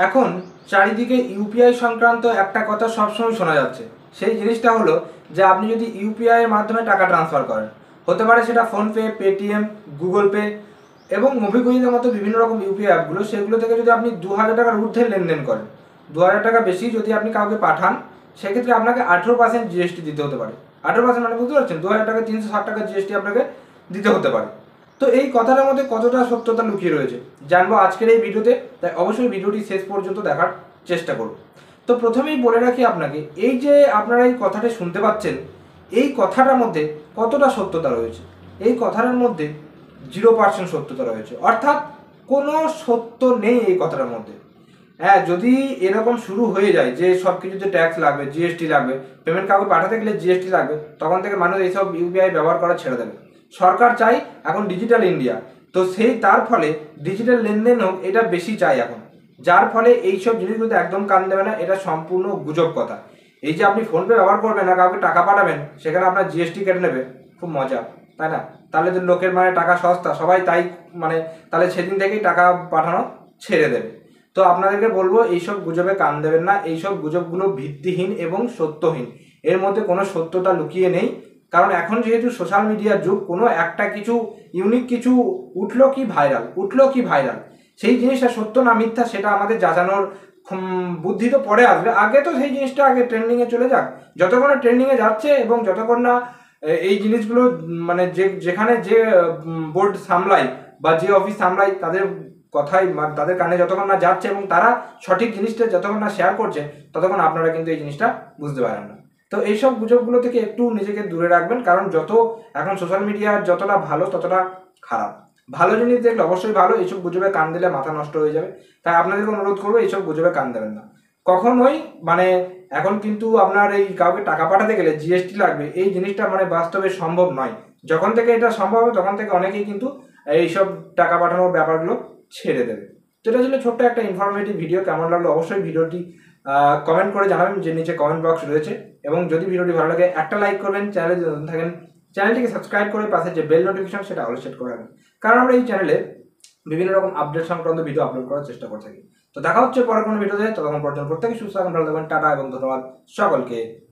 এখন চারিদিকে ইউপিআই সংক্রান্ত একটা কথা সবসময় শোনা যাচ্ছে। সেই জিনিসটা হলো যে আপনি যদি ইউপিআই এর মাধ্যমে টাকা ট্রান্সফার করেন, হতে পারে সেটা ফোনপে, পেটিএম, গুগল পে এবং মোবিকুইকের মতো বিভিন্ন রকম ইউপিআই অ্যাপগুলো, সেগুলো থেকে যদি আপনি 2000 টাকার ঊর্ধ্বে লেনদেন করেন, 2000 টাকা বেশি যদি আপনি কাউকে পাঠান, সেক্ষেত্রে আপনাকে 18% জিএসটি দিতে হতে পারে। 18% মানে বুঝতে পারছেন, 2000 টাকা 360 টাকা জিএসটি আপনাকে দিতে হতে পারে। তো এই কথাটার মধ্যে কতটা সত্যতা লুকিয়ে রয়েছে জানবো আজকের এই ভিডিওতে, তাই অবশ্যই ভিডিওটি শেষ পর্যন্ত দেখার চেষ্টা করুন। তো প্রথমেই বলে রাখি আপনাকে, এই যে আপনারা এই কথাটা শুনতে পাচ্ছেন, এই কথাটার মধ্যে কতটা সত্যতা রয়েছে। এই কথাটার মধ্যে 0% সত্যতা রয়েছে, অর্থাৎ কোনো সত্য নেই এই কথাটার মধ্যে। হ্যাঁ, যদি এরকম শুরু হয়ে যায় যে সব কিছুতে ট্যাক্স লাগবে, জিএসটি লাগবে, পেমেন্ট কাউকে পাঠাতে গেলে জিএসটি লাগবে, তখন থেকে মানুষ এইসব ইউপিআই ব্যবহার করা ছেড়ে দেবে। সরকার চাই এখন ডিজিটাল ইন্ডিয়া, তো সেই তার ফলে ডিজিটাল লেনদেন হোক, এটা বেশি চাই এখন। যার ফলে এইসব জিনিসগুলোতে একদম কান দেবে না, এটা সম্পূর্ণ গুজব কথা। এই যে আপনি ফোনপে ব্যবহার করবেন না, কাউকে টাকা পাঠাবেন, সেখানে আপনার জিএসটি কেটে নেবে, খুব মজা, তাই না? তাহলে তো লোকের মানে টাকা সস্তা, সবাই তাই মানে তাহলে সেদিন থেকেই টাকা পাঠানো ছেড়ে দেবে। তো আপনাদেরকে বলবো এইসব গুজবে কান দেবেন না, এইসব গুজবগুলো ভিত্তিহীন এবং সত্যহীন, এর মধ্যে কোনো সত্যতা লুকিয়ে নেই। কারণ এখন যেহেতু সোশ্যাল মিডিয়ার যুগ, কোনো একটা কিছু ইউনিক কিছু উঠলো কি ভাইরাল, সেই জিনিসটা সত্য না মিথ্যা সেটা আমাদের যাচানোর বুদ্ধি তো পরে আসবে। আগে তো সেই জিনিসটা আগে ট্রেন্ডিংয়ে চলে যাক, যতক্ষণ না ট্রেন্ডিংয়ে যাচ্ছে এবং যতক্ষণ না এই জিনিসগুলো মানে যেখানে যে বোর্ড সামলায় বা যে অফিস সামলায় তাদের কথাই তাদের কানে যতক্ষণ না যাচ্ছে এবং তারা সঠিক জিনিসটা যতক্ষণ না শেয়ার করছে, ততক্ষণ আপনারা কিন্তু এই জিনিসটা বুঝতে পারেন না। তো এইসব গুজবগুলো থেকে একটু নিজেকে দূরে রাখবেন, কারণ যত এখন সোশ্যাল মিডিয়া যতটা ভালো ততটা খারাপ। ভালো জিনিস দেখলে অবশ্যই ভালো, এইসব গুজবে কান দিলে মাথা নষ্ট হয়ে যাবে। তাই আপনাদেরকে অনুরোধ করবো এইসব গুজবে কান দেবেন না কখনোই। মানে এখন কিন্তু আপনার এই কাউকে টাকা পাঠাতে গেলে জিএসটি লাগবে, এই জিনিসটা মানে বাস্তবে সম্ভব নয়। যখন থেকে এটা সম্ভব হবে তখন থেকে অনেকেই কিন্তু এইসব টাকা পাঠানোর ব্যাপারগুলো ছেড়ে দেবে। যেটা ছিল ছোট্ট একটা ইনফরমেটিভ ভিডিও। কেমন লাগলো অবশ্যই ভিডিওটি কমেন্ট করে জানাবেন, যে নিচে কমেন্ট বক্স রয়েছে। এবং যদি ভিডিওটি ভালো লাগে একটা লাইক করবেন, চ্যানেলে যদি নতুন থাকেন চ্যানেলটিকে সাবস্ক্রাইব করে পাশে যে বেল নোটিফিকেশন সেটা অল সেট করে রাখবেন, কারণ আমরা এই চ্যানেলে বিভিন্ন রকম আপডেট সংক্রান্ত ভিডিও আপলোড করার চেষ্টা করে থাকি। তো দেখা হচ্ছে পরে কোনো ভিডিওতে, ততক্ষণ পর্যন্ত প্রত্যেকে সুস্থ থাকুন, ভালো থাকবেন, টাটা এবং ধন্যবাদ সকলকে।